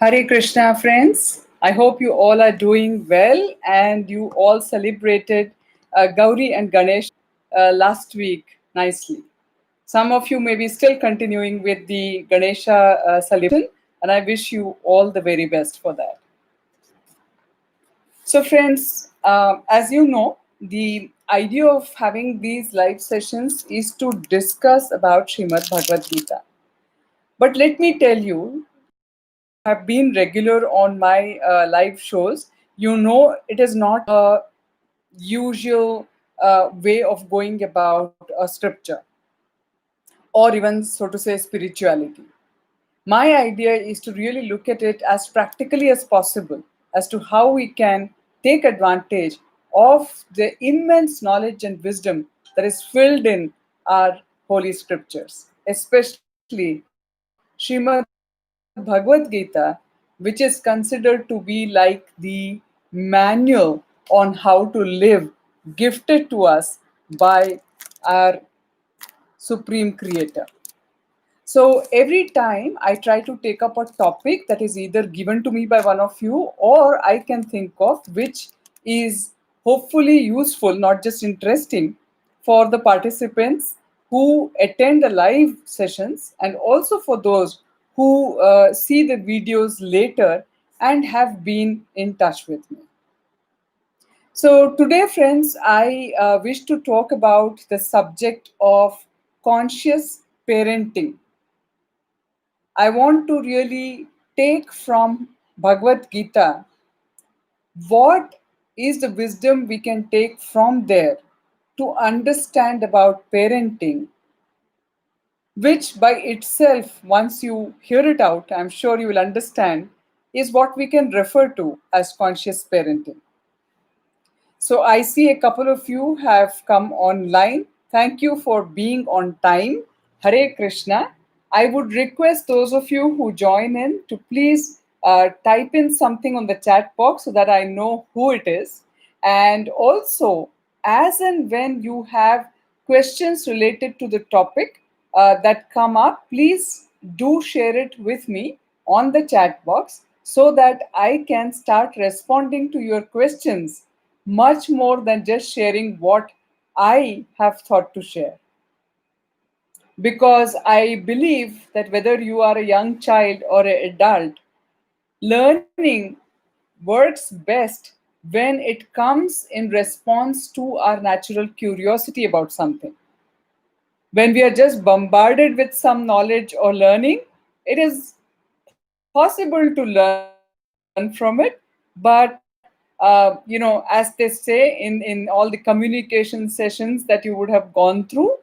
Hare Krishna, friends. I hope you all are doing well and you all celebrated Gauri and Ganesh last week nicely. Some of you may be still continuing with the Ganesha celebration, and I wish you all the very best for that. So, friends, as you know, the idea of having these live sessions is to discuss about Srimad Bhagavad Gita. But let me tell you, if you have been regular on my live shows, you know it is not a usual way of going about a scripture or even, so to say, spirituality. My idea is to really look at it as practically as possible as to how we can take advantage of the immense knowledge and wisdom that is filled in our holy scriptures, especially Srimad Bhagavad Gita, which is considered to be like the manual on how to live, gifted to us by our Supreme Creator. So every time I try to take up a topic that is either given to me by one of you or I can think of which is hopefully useful, not just interesting for the participants who attend the live sessions and also for those who see the videos later and have been in touch with me. So, today, friends, I wish to talk about the subject of conscious parenting. I want to really take from Bhagavad Gita what is the wisdom we can take from there to understand about parenting, which by itself, once you hear it out, I'm sure you will understand, is what we can refer to as conscious parenting. So I see a couple of you have come online. Thank you for being on time. Hare Krishna. I would request those of you who join in to please type in something on the chat box so that I know who it is. And also, as and when you have questions related to the topic that come up, please do share it with me on the chat box so that I can start responding to your questions much more than just sharing what I have thought to share. Because I believe that whether you are a young child or an adult, learning works best when it comes in response to our natural curiosity about something. When we are just bombarded with some knowledge or learning, it is possible to learn from it, but as they say in all the communication sessions that you would have gone through,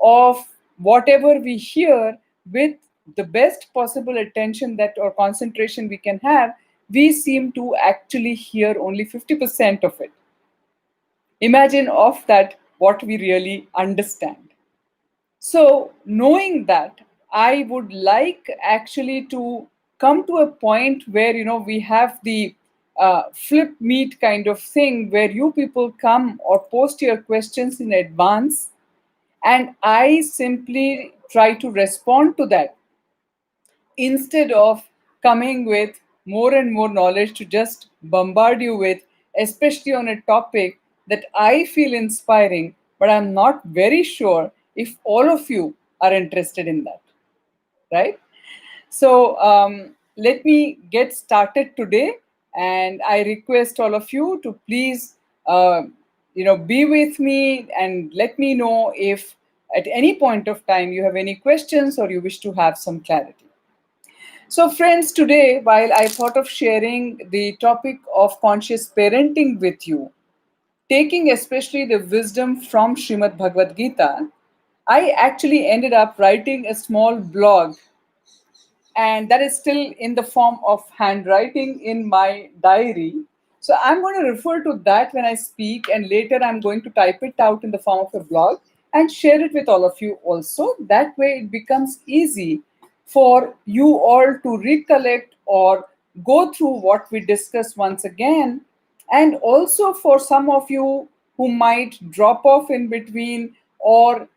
of whatever we hear with the best possible attention that or concentration we can have, we seem to actually hear only 50% of it. Imagine of that what we really understand. So, knowing that, I would like actually to come to a point where we have the flip meet kind of thing where you people come or post your questions in advance, and I simply try to respond to that instead of coming with more and more knowledge to just bombard you with, especially on a topic that I feel inspiring, but I'm not very sure if all of you are interested in that, right? So let me get started today, and I request all of you to please, be with me and let me know if at any point of time you have any questions or you wish to have some clarity. So, friends, today, while I thought of sharing the topic of conscious parenting with you, taking especially the wisdom from Srimad Bhagavad Gita, I actually ended up writing a small blog, and that is still in the form of handwriting in my diary. So, I'm going to refer to that when I speak, and later I'm going to type it out in the form of a blog and share it with all of you also. That way, it becomes easy for you all to recollect or go through what we discussed once again, and also for some of you who might drop off in between or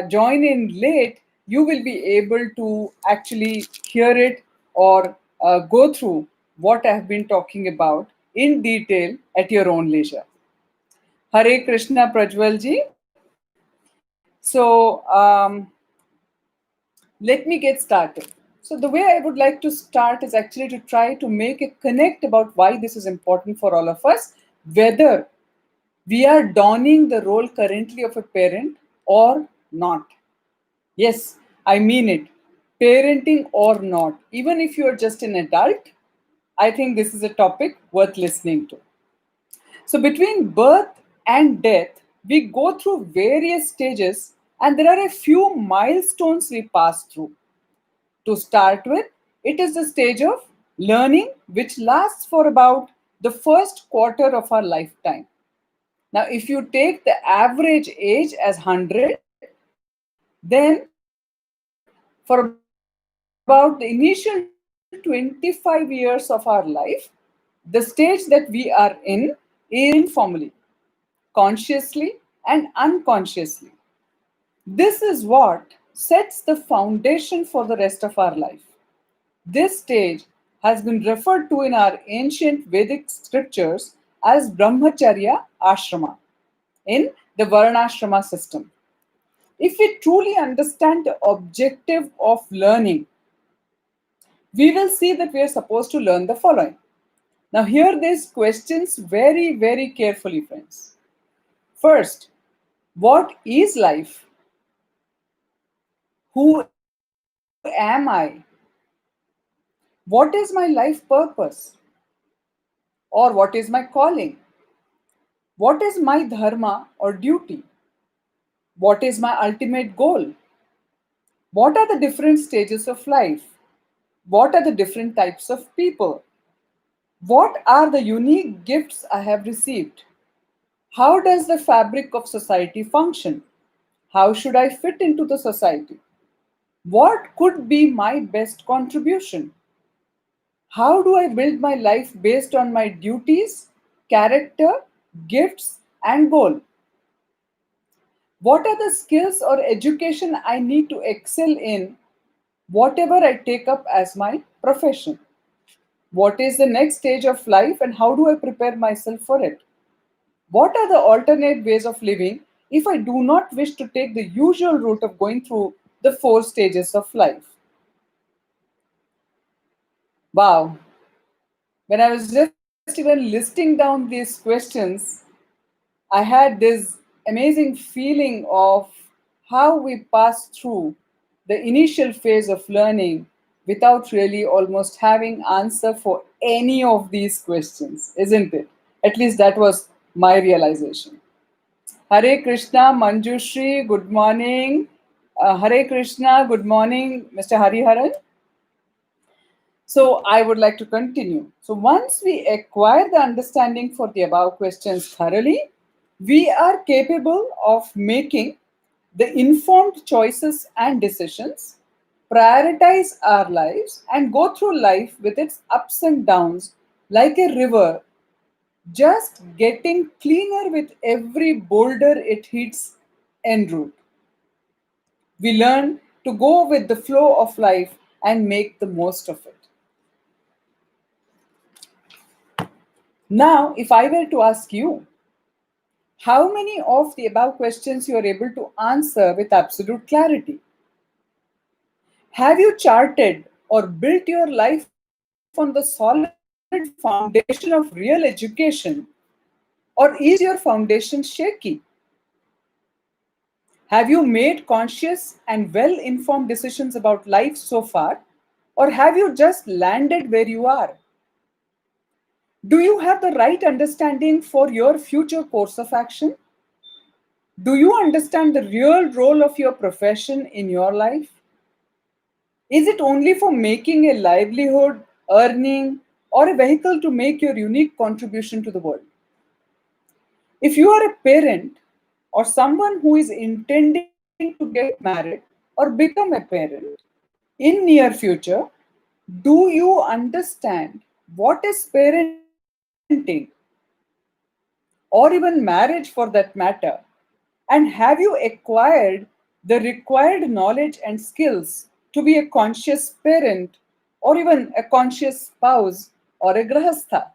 join in late, you will be able to actually hear it or go through what I have been talking about in detail at your own leisure. Hare Krishna Prajwal ji. So let me get started. So the way I would like to start is actually to try to make a connect about why this is important for all of us, whether we are donning the role currently of a parent or not. Yes, I mean it. Parenting or not, even if you are just an adult, I think this is a topic worth listening to. So, between birth and death, we go through various stages, and there are a few milestones we pass through. To start with, it is the stage of learning, which lasts for about the first quarter of our lifetime. Now, if you take the average age as 100, then for about the initial 25 years of our life, the stage that we are in is learning formally, consciously, and unconsciously. This is what sets the foundation for the rest of our life. This stage has been referred to in our ancient Vedic scriptures as Brahmacharya Ashrama in the Varnashrama system. If we truly understand the objective of learning, we will see that we are supposed to learn the following. Now, hear these questions very, very carefully, friends. First, what is life? Who am I? What is my life purpose? Or what is my calling? What is my dharma or duty? What is my ultimate goal? What are the different stages of life? What are the different types of people? What are the unique gifts I have received? How does the fabric of society function? How should I fit into the society? What could be my best contribution? How do I build my life based on my duties, character, gifts, and goal? What are the skills or education I need to excel in whatever I take up as my profession? What is the next stage of life and how do I prepare myself for it? What are the alternate ways of living if I do not wish to take the usual route of going through the four stages of life? Wow. When I was just even listing down these questions, I had this amazing feeling of how we pass through the initial phase of learning without really almost having answer for any of these questions, isn't it? At least that was my realization. Hare Krishna, Manjushri, good morning. Hare Krishna, good morning, Mr. Hariharan. So I would like to continue. So once we acquire the understanding for the above questions thoroughly, we are capable of making the informed choices and decisions, prioritize our lives, and go through life with its ups and downs like a river, just getting cleaner with every boulder it hits en route. We learn to go with the flow of life and make the most of it. Now, if I were to ask you, how many of the above questions you are able to answer with absolute clarity? Have you charted or built your life on the solid foundation of real education? Or is your foundation shaky? Have you made conscious and well informed decisions about life so far? Or have you just landed where you are? Do you have the right understanding for your future course of action? Do you understand the real role of your profession in your life? Is it only for making a livelihood, earning, or a vehicle to make your unique contribution to the world? If you are a parent or someone who is intending to get married or become a parent in near future, do you understand what is parenting or even marriage for that matter? And have you acquired the required knowledge and skills to be a conscious parent or even a conscious spouse or a grahastha.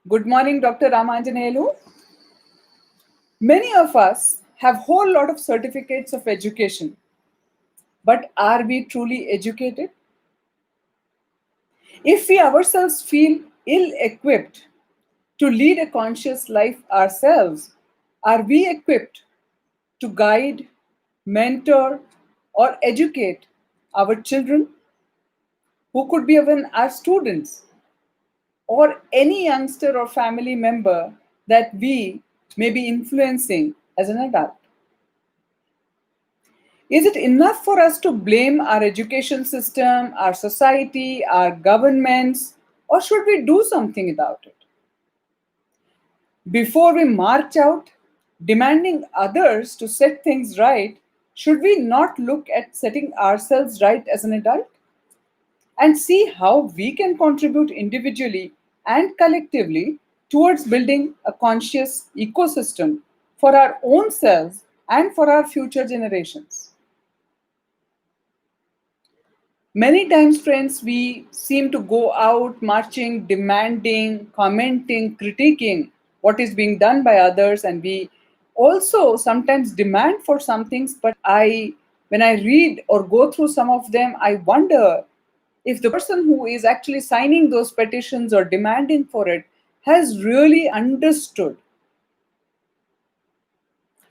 Good morning, Dr. Ramanjanelu. Many of us have whole lot of certificates of education, but are we truly educated? If we ourselves feel ill equipped to lead a conscious life ourselves, are we equipped to guide, mentor, or educate our children, who could be even our students, or any youngster or family member that we may be influencing as an adult? Is it enough for us to blame our education system, our society, our governments, or should we do something about it? Before we march out demanding others to set things right, should we not look at setting ourselves right as an adult and see how we can contribute individually and collectively towards building a conscious ecosystem for our own selves and for our future generations? Many times, friends, we seem to go out marching, demanding, commenting, critiquing what is being done by others, and we also sometimes demand for some things. But when I read or go through some of them, I wonder if the person who is actually signing those petitions or demanding for it has really understood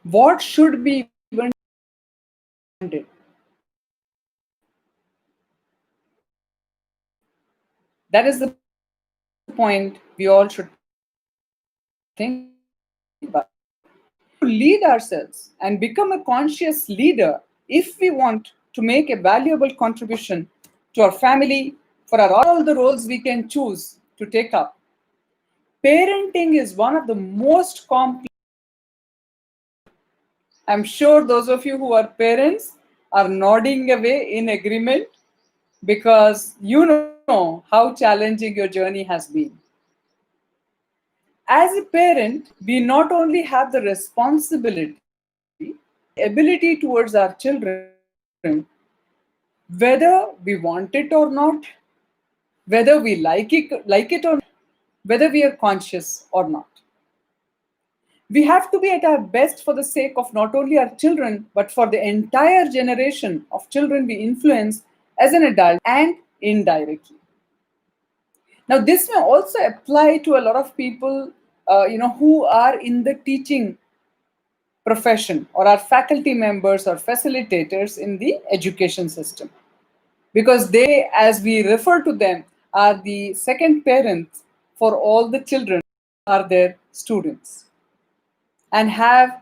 what should be even demanded. That is the point we all should think about. We have to lead ourselves and become a conscious leader if we want to make a valuable contribution to our family, for our, all the roles we can choose to take up. Parenting is one of the most complex. I'm sure those of you who are parents are nodding away in agreement because you know how challenging your journey has been. As a parent, we not only have the responsibility, the ability towards our children, whether we want it or not, whether we like it or not, whether we are conscious or not. We have to be at our best for the sake of not only our children, but for the entire generation of children we influence as an adult and indirectly. Now, this may also apply to a lot of people, who are in the teaching profession or are faculty members or facilitators in the education system, because they, as we refer to them, are the second parents for all the children who are their students and have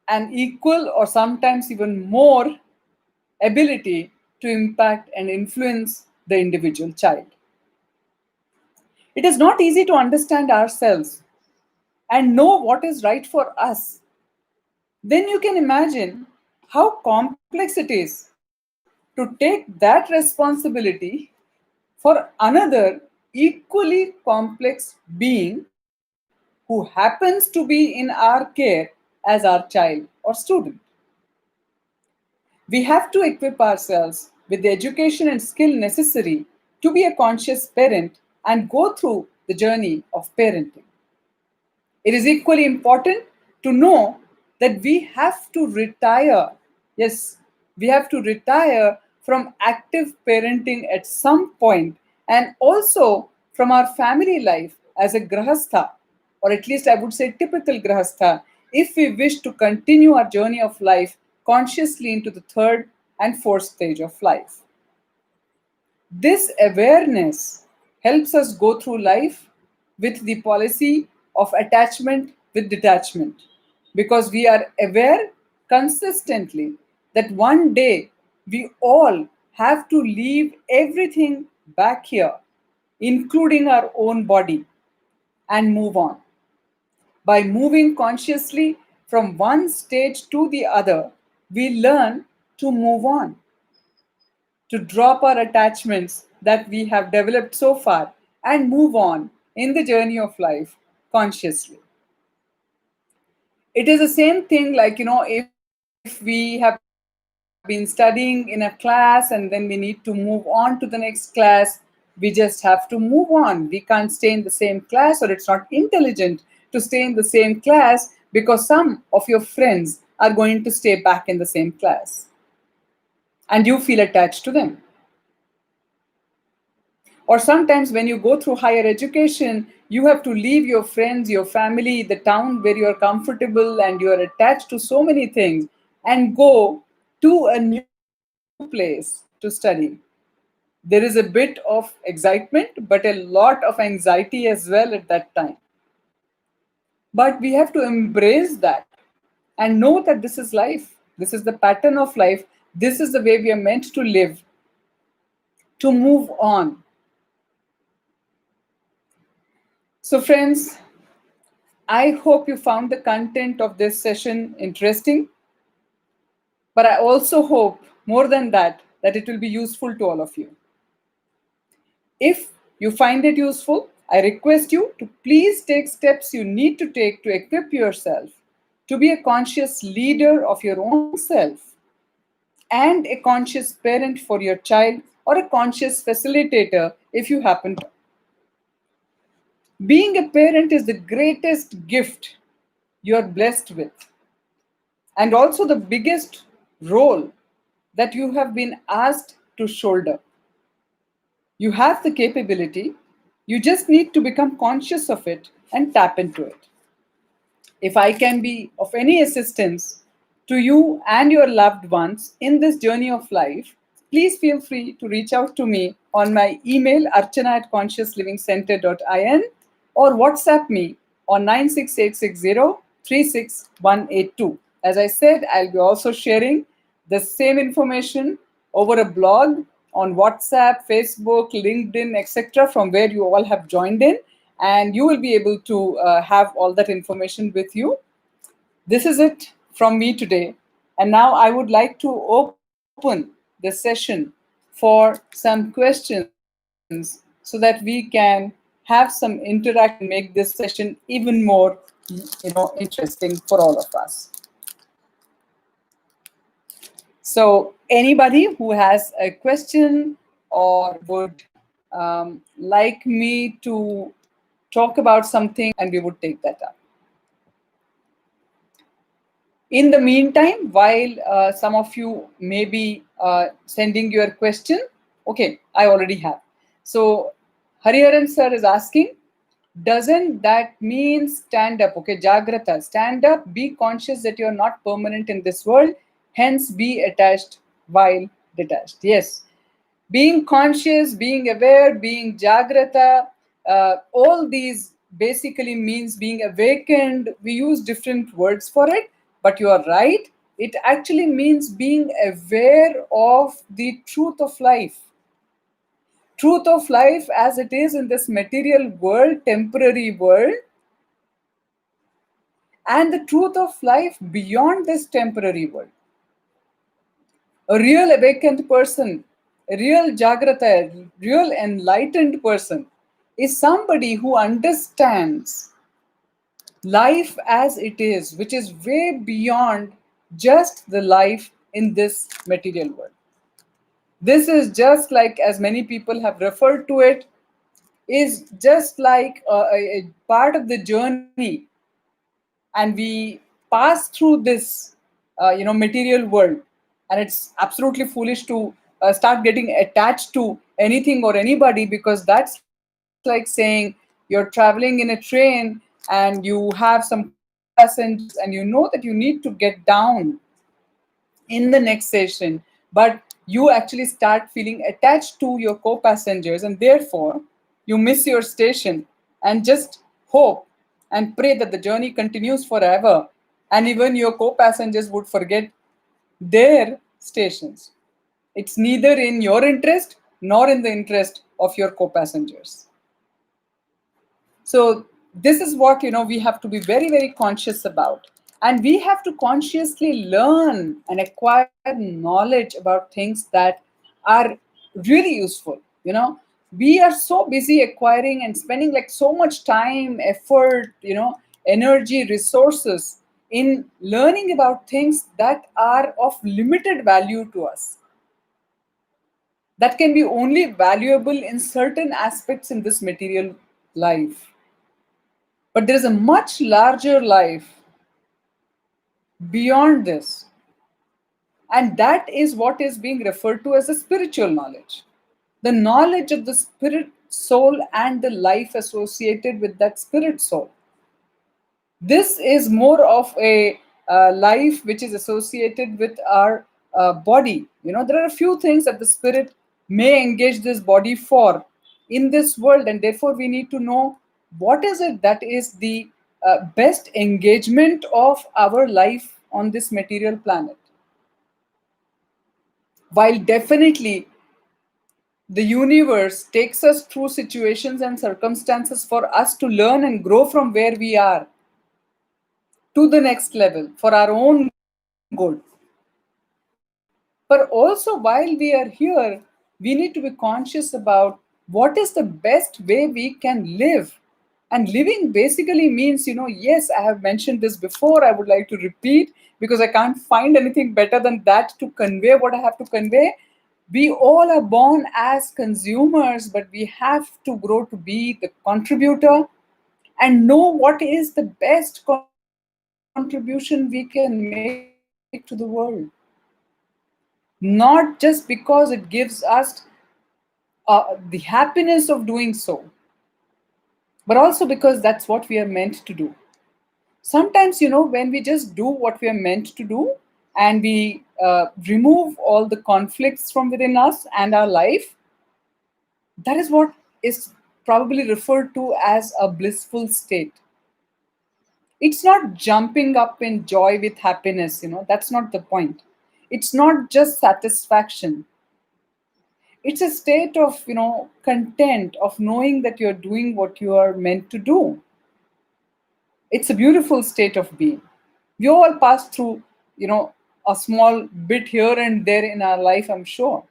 an equal or sometimes even more ability to impact and influence the individual child. It is not easy to understand ourselves and know what is right for us. Then you can imagine how complex it is to take that responsibility for another equally complex being who happens to be in our care as our child or student. We have to equip ourselves with the education and skill necessary to be a conscious parent and go through the journey of parenting. It is equally important to know that we have to retire. Yes, we have to retire from active parenting at some point and also from our family life as a grahastha, or at least I would say typical grahastha, if we wish to continue our journey of life consciously into the third and fourth stage of life. This awareness helps us go through life with the policy of attachment with detachment, because we are aware consistently that one day we all have to leave everything back here, including our own body, and move on. By moving consciously from one stage to the other, we learn to move on, to drop our attachments that we have developed so far and move on in the journey of life consciously. It is the same thing like, if we have been been studying in a class and then we need to move on to the next class, we just have to move on. We can't stay in the same class, or it's not intelligent to stay in the same class because some of your friends are going to stay back in the same class and you feel attached to them. Or sometimes when you go through higher education, you have to leave your friends, your family, the town where you are comfortable and you are attached to so many things, and go to a new place to study. There is a bit of excitement, but a lot of anxiety as well at that time. But we have to embrace that and know that this is life. This is the pattern of life. This is the way we are meant to live, to move on. So, friends, I hope you found the content of this session interesting. But I also hope, more than that, that it will be useful to all of you. If you find it useful, I request you to please take steps you need to take to equip yourself to be a conscious leader of your own self and a conscious parent for your child, or a conscious facilitator if you happen to. Being a parent is the greatest gift you are blessed with, and also the biggest role that you have been asked to shoulder. You have the capability, you just need to become conscious of it and tap into it. If I can be of any assistance to you and your loved ones in this journey of life, please feel free to reach out to me on my email archana@consciouslivingcenter.in, or WhatsApp me on 96860 As I said, I'll be also sharing the same information over a blog on WhatsApp, Facebook, LinkedIn, etc., from where you all have joined in, and you will be able to have all that information with you. This is it from me today. And now I would like to open the session for some questions so that we can have some interaction and make this session even more, interesting for all of us. So anybody who has a question or would like me to talk about something, and we would take that up. In the meantime, while some of you may be sending your question, okay, I already have. So Hariharan sir is asking, doesn't that mean stand up? Okay, Jagrata, stand up, be conscious that you're not permanent in this world, hence be attached while detached. Yes, being conscious, being aware, being Jagrata, all these basically means being awakened. We use different words for it, but you are right. It actually means being aware of the truth of life. Truth of life as it is in this material world, temporary world, and the truth of life beyond this temporary world. A real awakened person, a real Jagrata, a real enlightened person is somebody who understands life as it is, which is way beyond just the life in this material world. This is just like, as many people have referred to it, is just like a part of the journey, and we pass through this material world, and it's absolutely foolish to start getting attached to anything or anybody, because that's like saying you're traveling in a train and you have some co-passengers and you know that you need to get down in the next station, but you actually start feeling attached to your co-passengers, and therefore you miss your station and just hope and pray that the journey continues forever, and even your co-passengers would forget their stations. It's neither in your interest nor in the interest of your co-passengers. So this is what we have to be very, very conscious about, and we have to consciously learn and acquire knowledge about things that are really useful. We are so busy acquiring and spending like so much time, effort, energy, resources in learning about things that are of limited value to us, that can be only valuable in certain aspects in this material life. But there is a much larger life beyond this. And that is what is being referred to as a spiritual knowledge. The knowledge of the spirit soul and the life associated with that spirit soul. This is more of a life which is associated with our body. There are a few things that the spirit may engage this body for in this world, and therefore we need to know what is it that is the best engagement of our life on this material planet. While definitely the universe takes us through situations and circumstances for us to learn and grow from where we are to the next level for our own good. But also, while we are here, we need to be conscious about what is the best way we can live. And living basically means, yes, I have mentioned this before. I would like to repeat because I can't find anything better than that to convey what I have to convey. We all are born as consumers, but we have to grow to be the contributor and know what is the best contribution we can make to the world. Not just because it gives us the happiness of doing so, but also because that's what we are meant to do. Sometimes, when we just do what we are meant to do and we remove all the conflicts from within us and our life, that is what is probably referred to as a blissful state. It's not jumping up in joy with happiness, that's not the point. It's not just satisfaction. It's a state of content, of knowing that you're doing what you are meant to do. It's a beautiful state of being. We all pass through a small bit here and there in our life, I'm sure,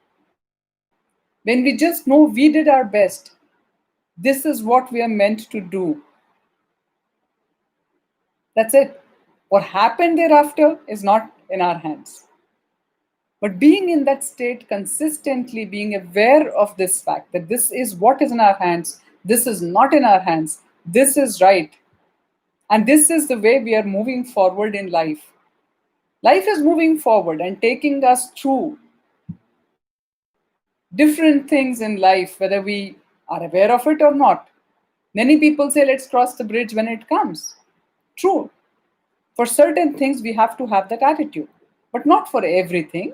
when we just know we did our best. This is what we are meant to do. That's it. What happened thereafter is not in our hands. But being in that state consistently, being aware of this fact that this is what is in our hands, this is not in our hands, this is right. And this is the way we are moving forward in life. Life is moving forward and taking us through different things in life, whether we are aware of it or not. Many people say, let's cross the bridge when it comes. True. For certain things, we have to have that attitude, but not for everything.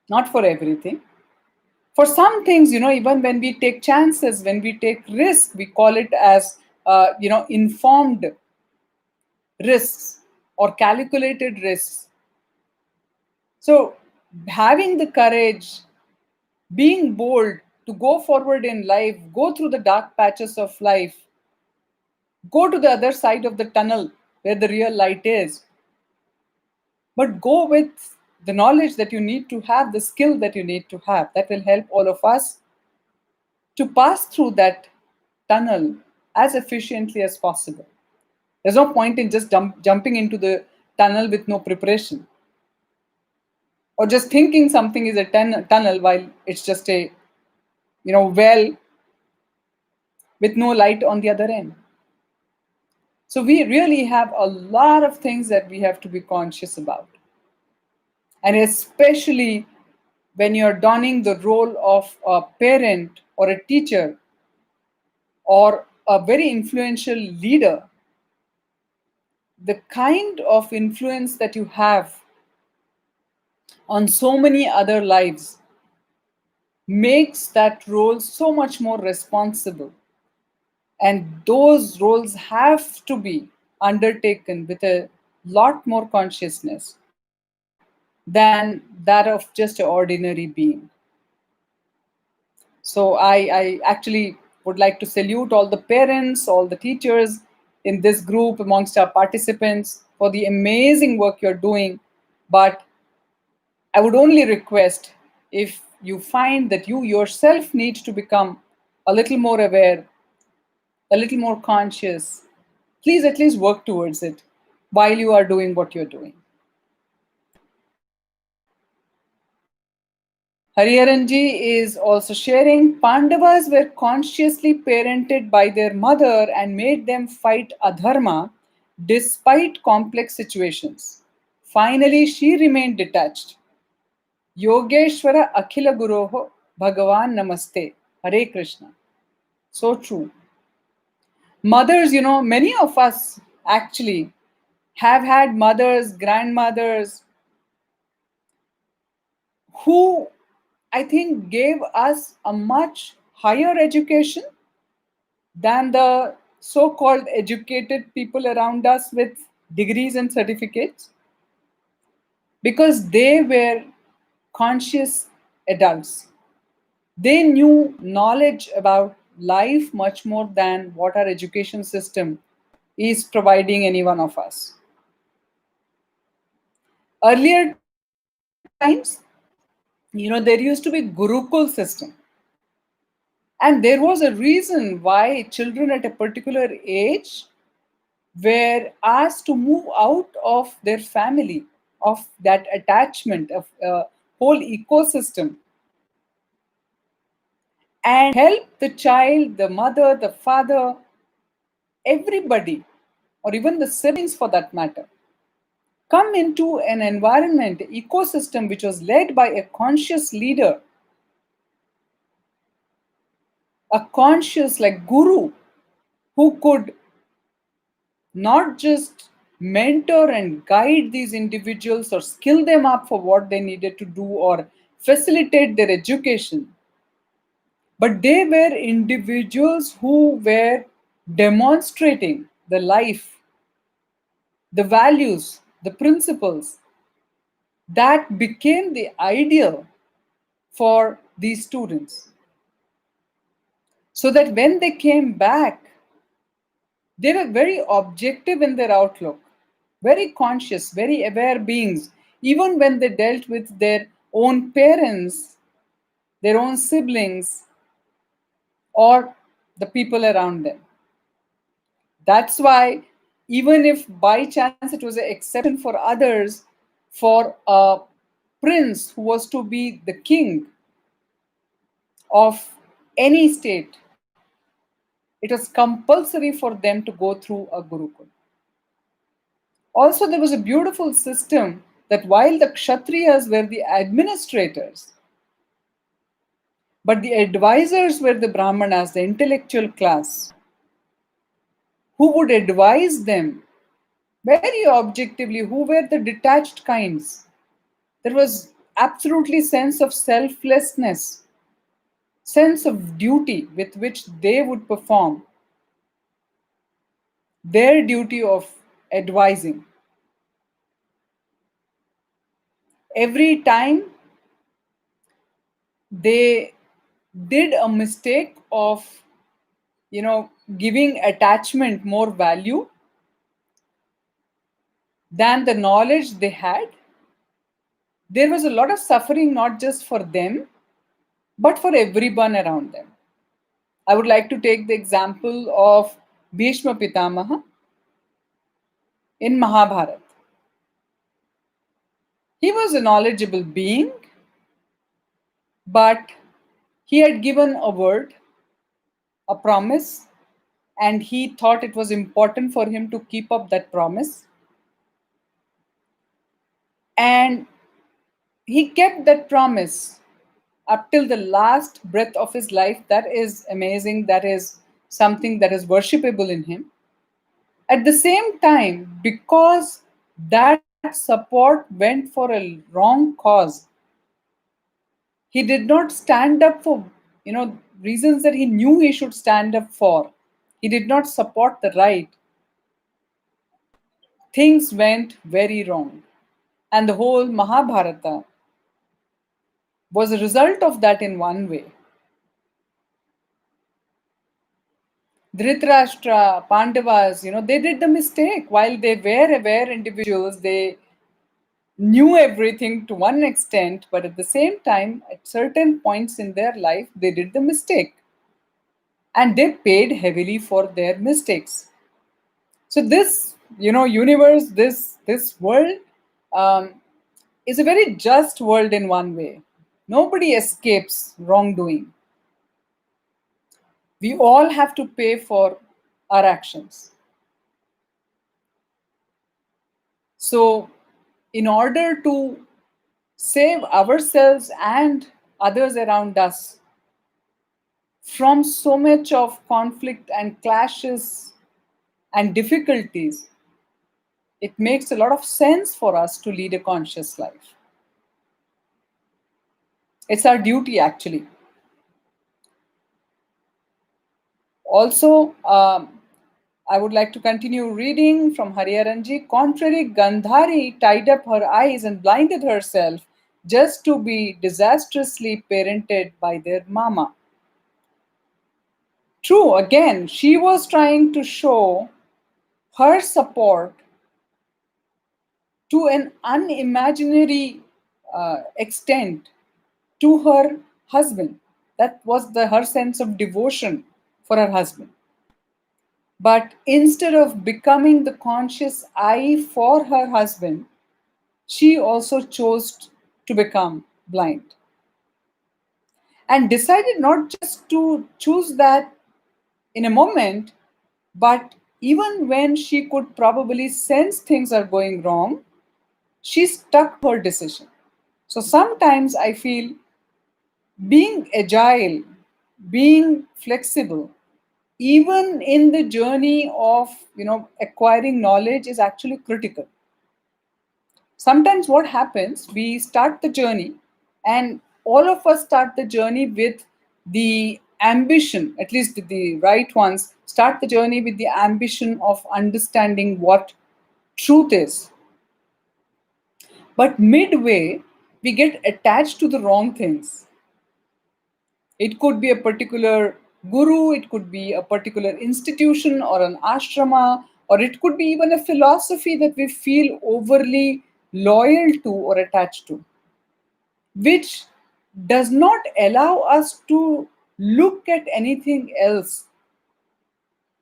Not for everything. For some things, even when we take chances, when we take risks, we call it as informed risks or calculated risks. So having the courage, being bold to go forward in life, go through the dark patches of life, go to the other side of the tunnel where the real light is, but go with the knowledge that you need to have, the skill that you need to have. That will help all of us to pass through that tunnel as efficiently as possible. There's no point in just jumping into the tunnel with no preparation, or just thinking something is a tunnel while it's just a well with no light on the other end. So we really have a lot of things that we have to be conscious about. And especially when you're donning the role of a parent or a teacher or a very influential leader, the kind of influence that you have on so many other lives makes that role so much more responsible. And those roles have to be undertaken with a lot more consciousness than that of just an ordinary being. So I actually would like to salute all the parents, all the teachers in this group, amongst our participants, for the amazing work you're doing. But I would only request, if you find that you yourself need to become a little more aware, a little more conscious, please at least work towards it. while you are doing what you're doing. Hariharanji is also sharing Pandavas were consciously parented by their mother and made them fight adharma despite complex situations. Finally, she remained detached. Yogeshwara Akhila Guroho Bhagavan Namaste. Hare Krishna. So true. Mothers, many of us actually have had mothers, grandmothers who I think gave us a much higher education than the so called educated people around us with degrees and certificates because they were conscious adults. They knew knowledge about life much more than what our education system is providing any one of us. Earlier times, there used to be Gurukul system. And there was a reason why children at a particular age were asked to move out of their family, of that attachment, of a whole ecosystem, and help the child, the mother, the father, everybody, or even the siblings for that matter, come into an environment, ecosystem which was led by a conscious leader, a conscious like guru who could not just mentor and guide these individuals or skill them up for what they needed to do or facilitate their education, but they were individuals who were demonstrating the life, the values, the principles that became the ideal for these students. So that when they came back, they were very objective in their outlook, very conscious, very aware beings, even when they dealt with their own parents, their own siblings, or the people around them. That's why, even if by chance it was an exception for others, for a prince who was to be the king of any state, it was compulsory for them to go through a Gurukul. Also, there was a beautiful system that while the Kshatriyas were the administrators, but the advisors were the Brahmanas, the intellectual class, who would advise them very objectively, who were the detached kinds. There was absolutely sense of selflessness, sense of duty with which they would perform their duty of advising. Every time they did a mistake of giving attachment more value than the knowledge they had, there was a lot of suffering not just for them but for everyone around them. I would like to take the example of Bhishma Pitamaha in Mahabharata. He was a knowledgeable being, but he had given a word, a promise, and he thought it was important for him to keep up that promise. And he kept that promise up till the last breath of his life. That is amazing. That is something that is worshipable in him. At the same time, because that support went for a wrong cause, he did not stand up for reasons that he knew he should stand up for. He did not support the right. Things went very wrong. And the whole Mahabharata was a result of that in one way. Dhritarashtra, Pandavas, they did the mistake. While they were aware individuals, they knew everything to one extent, but at the same time, at certain points in their life, they did the mistake. And they paid heavily for their mistakes. So this universe, this world um, is a very just world in one way. Nobody escapes wrongdoing. We all have to pay for our actions. So, in order to save ourselves and others around us from so much of conflict and clashes and difficulties, it makes a lot of sense for us to lead a conscious life. It's our duty, actually. Also, I would like to continue reading from Hariharanji. Contrary, Gandhari tied up her eyes and blinded herself just to be disastrously parented by their mama. True, again, she was trying to show her support to an unimaginary extent to her husband. That was her sense of devotion for her husband. But instead of becoming the conscious I for her husband, she also chose to become blind and decided not just to choose that in a moment, but even when she could probably sense things are going wrong, she stuck to her decision. So sometimes I feel being agile, being flexible, even in the journey of acquiring knowledge is actually critical. Sometimes what happens, we start the journey, and all of us start the journey with the ambition, at least the right ones start the journey with the ambition of understanding what truth is. But midway, we get attached to the wrong things. It could be a particular guru, it could be a particular institution or an ashrama, or it could be even a philosophy that we feel overly loyal to or attached to, which does not allow us to look at anything else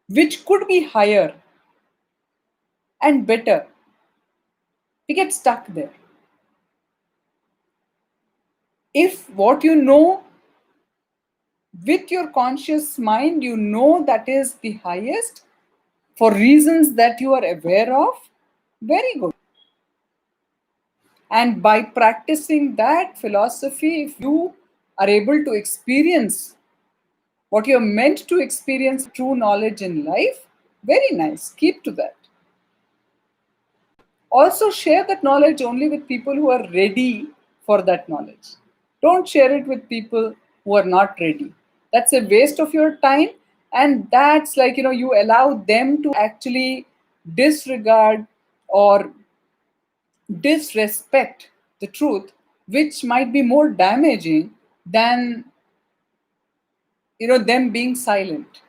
which could be higher and better. We get stuck there. If what you know with your conscious mind, you know that is the highest for reasons that you are aware of, very good. And by practicing that philosophy, if you are able to experience what you're meant to experience, true knowledge in life, very nice. Keep to that. Also, share that knowledge only with people who are ready for that knowledge. Don't share it with people who are not ready. That's a waste of your time. And that's like, you allow them to actually disregard or disrespect the truth, which might be more damaging than them being silent.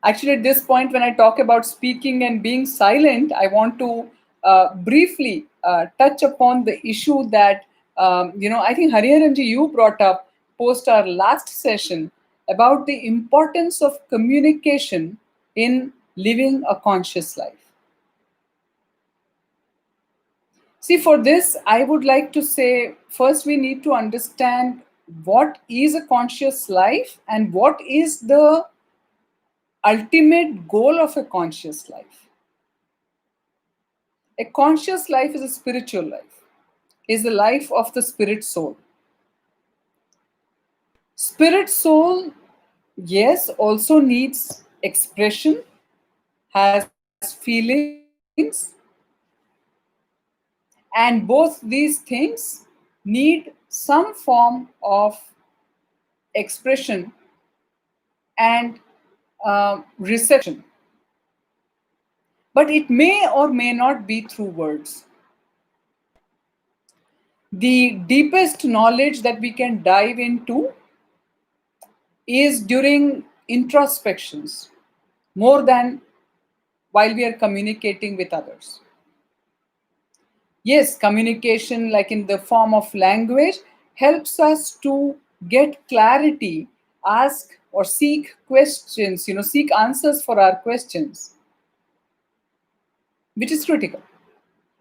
Actually, at this point, when I talk about speaking and being silent, I want to briefly touch upon the issue that I think Hariharanji you brought up post our last session about the importance of communication in living a conscious life. See, for this, I would like to say first we need to understand what is a conscious life and what is the ultimate goal of a conscious life. A conscious life is a spiritual life, is the life of the spirit soul. Spirit soul, yes, also needs expression, has feelings, and both these things need some form of expression and reception. But it may or may not be through words. The deepest knowledge that we can dive into is during introspections more than while we are communicating with others. Yes, communication, like in the form of language, helps us to get clarity ask or seek questions, seek answers for our questions, which is critical.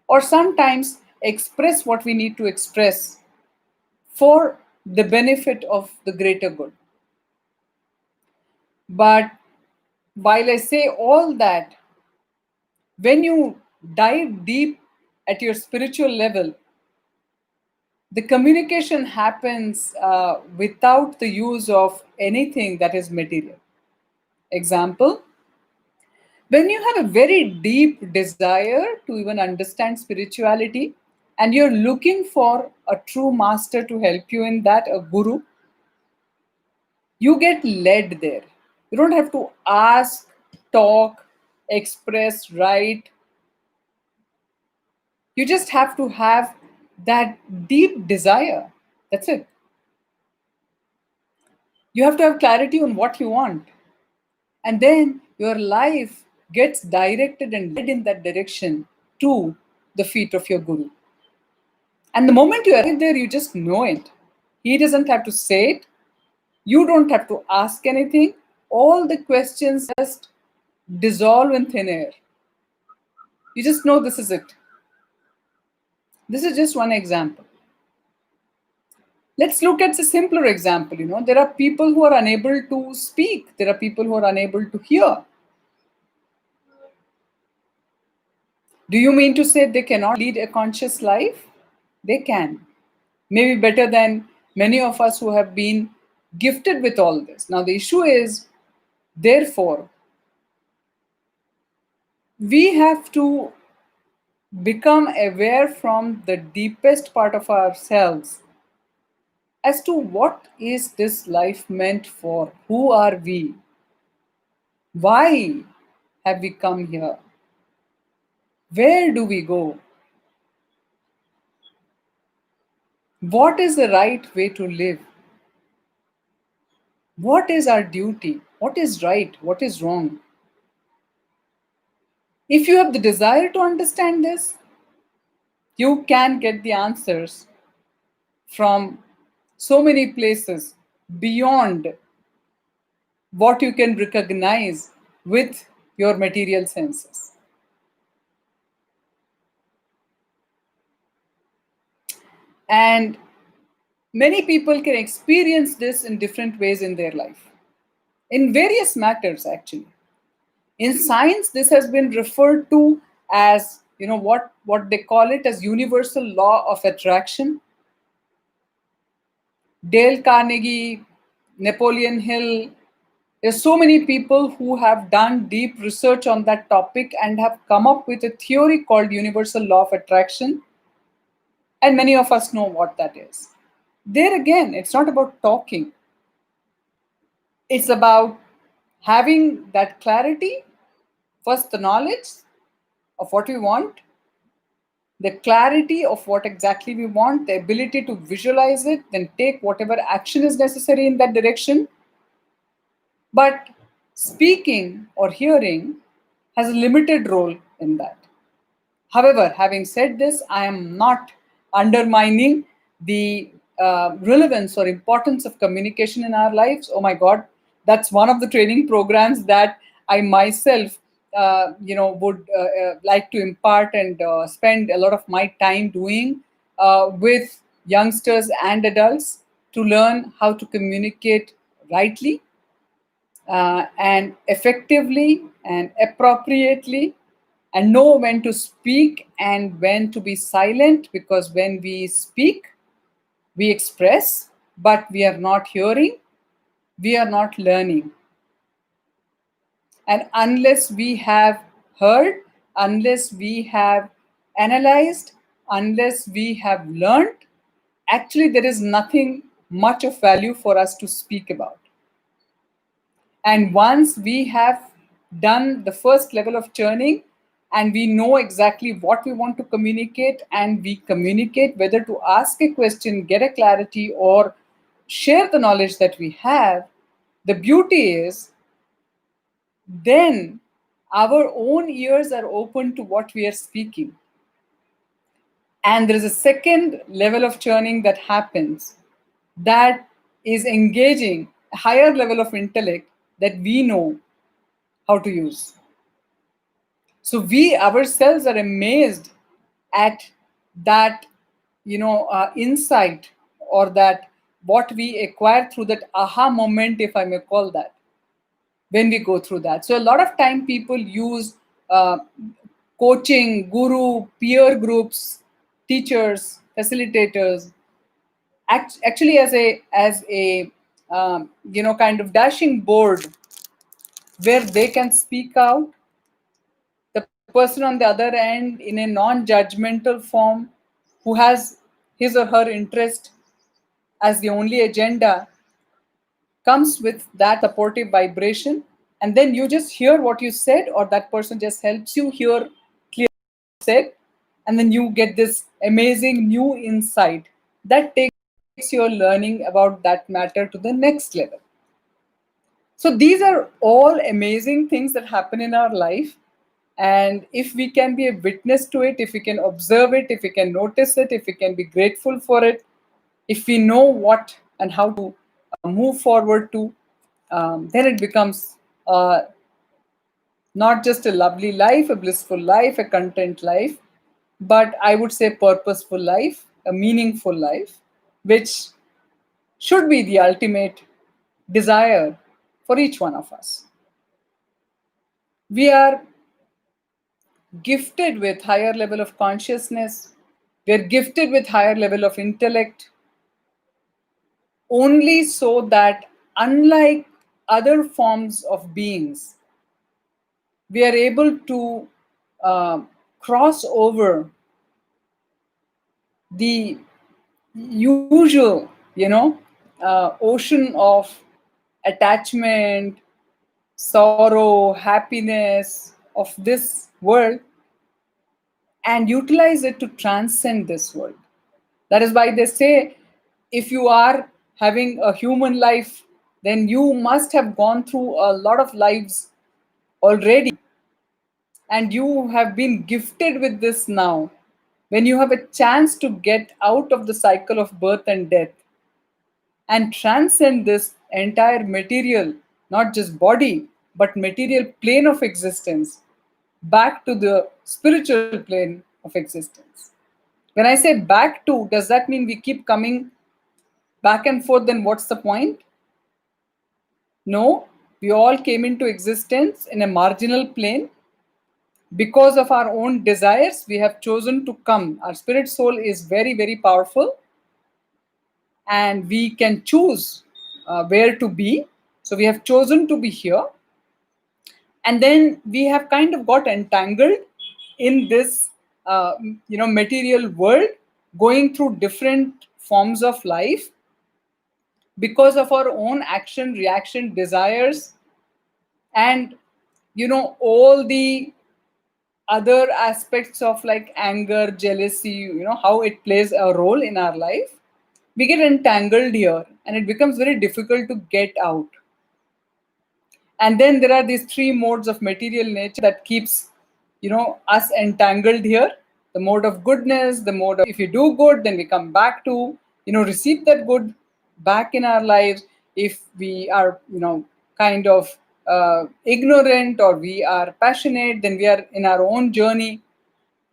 Or sometimes express what we need to express for the benefit of the greater good. But while I say all that, when you dive deep at your spiritual level, the communication happens without the use of anything that is material. Example, when you have a very deep desire to even understand spirituality and you're looking for a true master to help you in that, a guru, you get led there. You don't have to ask, talk, express, write. You just have to have that deep desire. That's it. You have to have clarity on what you want. And then your life gets directed and led in that direction to the feet of your guru. And the moment you arrive there, you just know it. He doesn't have to say it. You don't have to ask anything. All the questions just dissolve in thin air. You just know this is it. This is just one example. Let's look at a simpler example. There are people who are unable to speak. There are people who are unable to hear. Do you mean to say they cannot lead a conscious life? They can. Maybe better than many of us who have been gifted with all this. Now, the issue is, therefore, we have to become aware from the deepest part of ourselves as to what is this life meant for? Who are we? Why have we come here? Where do we go? What is the right way to live? What is our duty? What is right? What is wrong? If you have the desire to understand this, you can get the answers from so many places beyond what you can recognize with your material senses. And many people can experience this in different ways in their life, in various matters, actually. In science, this has been referred to as, what they call it as universal law of attraction. Dale Carnegie, Napoleon Hill, there's so many people who have done deep research on that topic and have come up with a theory called universal law of attraction. And many of us know what that is. There again, it's not about talking. It's about having that clarity, first the knowledge of what we want, the clarity of what exactly we want, the ability to visualize it, then take whatever action is necessary in that direction. But speaking or hearing has a limited role in that. However, having said this, I am not undermining the relevance or importance of communication in our lives. Oh my God, that's one of the training programs that I myself, would like to impart and spend a lot of my time doing with youngsters and adults to learn how to communicate rightly and effectively and appropriately, and know when to speak and when to be silent, because when we speak, we express, but we are not hearing, we are not learning. And unless we have heard, unless we have analyzed, unless we have learned, actually there is nothing much of value for us to speak about. And once we have done the first level of churning and we know exactly what we want to communicate, and we communicate, whether to ask a question, get a clarity, or share the knowledge that we have, the beauty is then our own ears are open to what we are speaking. And there is a second level of churning that happens that is engaging a higher level of intellect that we know how to use. So we ourselves are amazed at that, insight, or that what we acquire through that aha moment, if I may call that, when we go through that. So a lot of time people use uh, coaching, guru, peer groups, teachers, facilitators, actually as a kind of dashing board where they can speak out. The person on the other end, in a non-judgmental form, who has his or her interest as the only agenda, comes with that supportive vibration, and then you just hear what you said, or that person just helps you hear clearly said, and then you get this amazing new insight that takes your learning about that matter to the next level. So these are all amazing things that happen in our life. And if we can be a witness to it, if we can observe it, if we can notice it, if we can be grateful for it, if we know what and how to move forward to, then it becomes not just a lovely life, a blissful life, a content life, but I would say purposeful life, a meaningful life, which should be the ultimate desire for each one of us. We are gifted with higher level of consciousness. We are gifted with higher level of intellect, only so that, unlike other forms of beings, we are able to uh, cross over the usual, ocean of attachment, sorrow, happiness of this world, and utilize it to transcend this world. That is why they say, if you are having a human life, then you must have gone through a lot of lives already, and you have been gifted with this now. When you have a chance to get out of the cycle of birth and death and transcend this entire material, not just body, but material plane of existence, back to the spiritual plane of existence. When I say back to, does that mean we keep coming back and forth? Then what's the point? No, we all came into existence in a marginal plane. Because of our own desires, we have chosen to come. Our spirit soul is very, very powerful, and we can choose where to be. So we have chosen to be here, and then we have kind of got entangled in this material world, going through different forms of life because of our own action, reaction, desires, and all the other aspects of like anger, jealousy, how it plays a role in our life. We get entangled here, and it becomes very difficult to get out. And then there are these three modes of material nature that keeps us entangled here: the mode of goodness, the mode of, if you do good, then we come back to receive that good back in our lives. If we are kind of ignorant, or we are passionate, then we are in our own journey,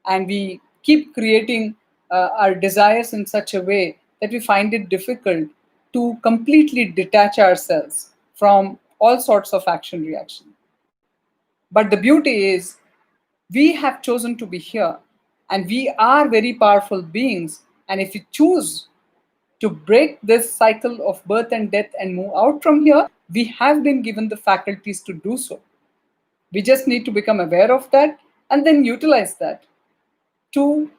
and we keep creating our desires in such a way that we find it difficult to completely detach ourselves from all sorts of action reaction. But the beauty is, we have chosen to be here, and we are very powerful beings. And if we choose to break this cycle of birth and death and move out from here, we have been given the faculties to do so. We just need to become aware of that and then utilize that to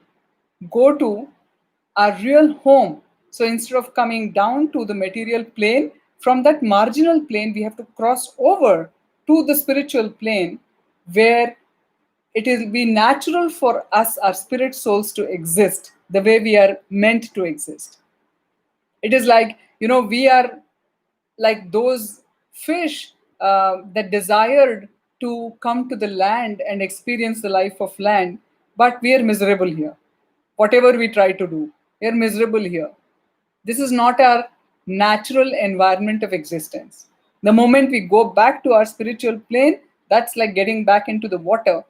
go to our real home. So instead of coming down to the material plane, from that marginal plane, we have to cross over to the spiritual plane, where it will be natural for us, our spirit souls, to exist the way we are meant to exist. It is like, we are like those fish that desired to come to the land and experience the life of land, but we are miserable here. Whatever we try to do, we are miserable here. This is not our natural environment of existence. The moment we go back to our spiritual plane, that's like getting back into the water.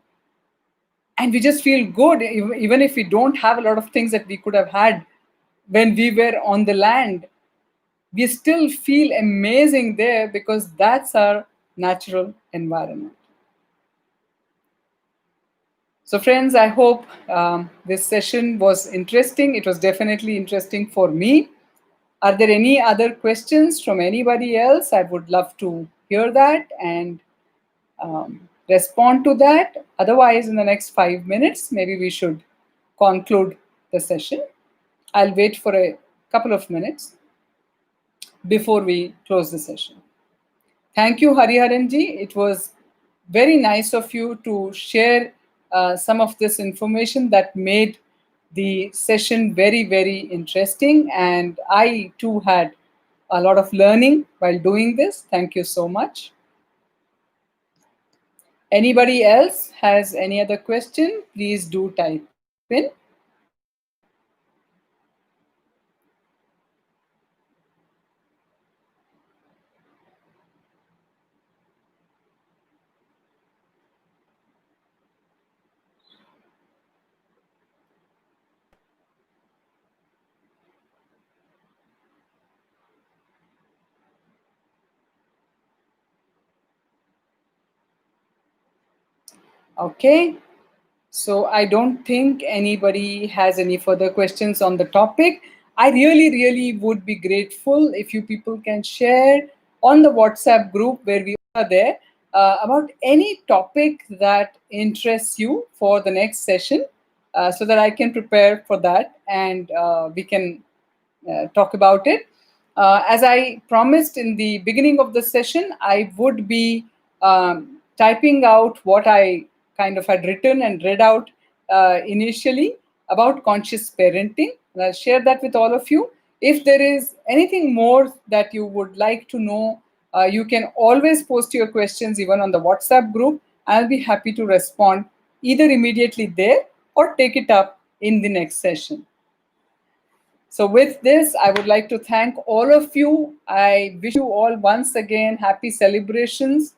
And we just feel good, even if we don't have a lot of things that we could have had when we were on the land. We still feel amazing there because that's our natural environment. So, friends, I hope this session was interesting. It was definitely interesting for me. Are there any other questions from anybody else? I would love to hear that and respond to that. Otherwise, in the next 5 minutes, maybe we should conclude the session. I'll wait for a couple of minutes before we close the session. Thank you, Hariharanji. It was very nice of you to share some of this information that made the session very, very interesting. And I too had a lot of learning while doing this. Thank you so much. Anybody else has any other question? Please do type in. Okay. So I don't think anybody has any further questions on the topic. I really, really would be grateful if you people can share on the WhatsApp group where we are there about any topic that interests you for the next session so that I can prepare for that and we can talk about it. As I promised in the beginning of the session, I would be typing out what I kind of had written and read out initially about conscious parenting. And I'll share that with all of you. If there is anything more that you would like to know, you can always post your questions even on the WhatsApp group. I'll be happy to respond either immediately there or take it up in the next session. So, with this, I would like to thank all of you. I wish you all once again happy celebrations.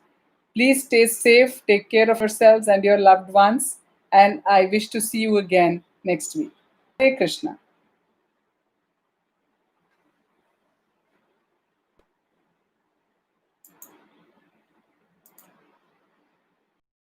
Please stay safe, take care of yourselves and your loved ones. And I wish to see you again next week. Hare Krishna.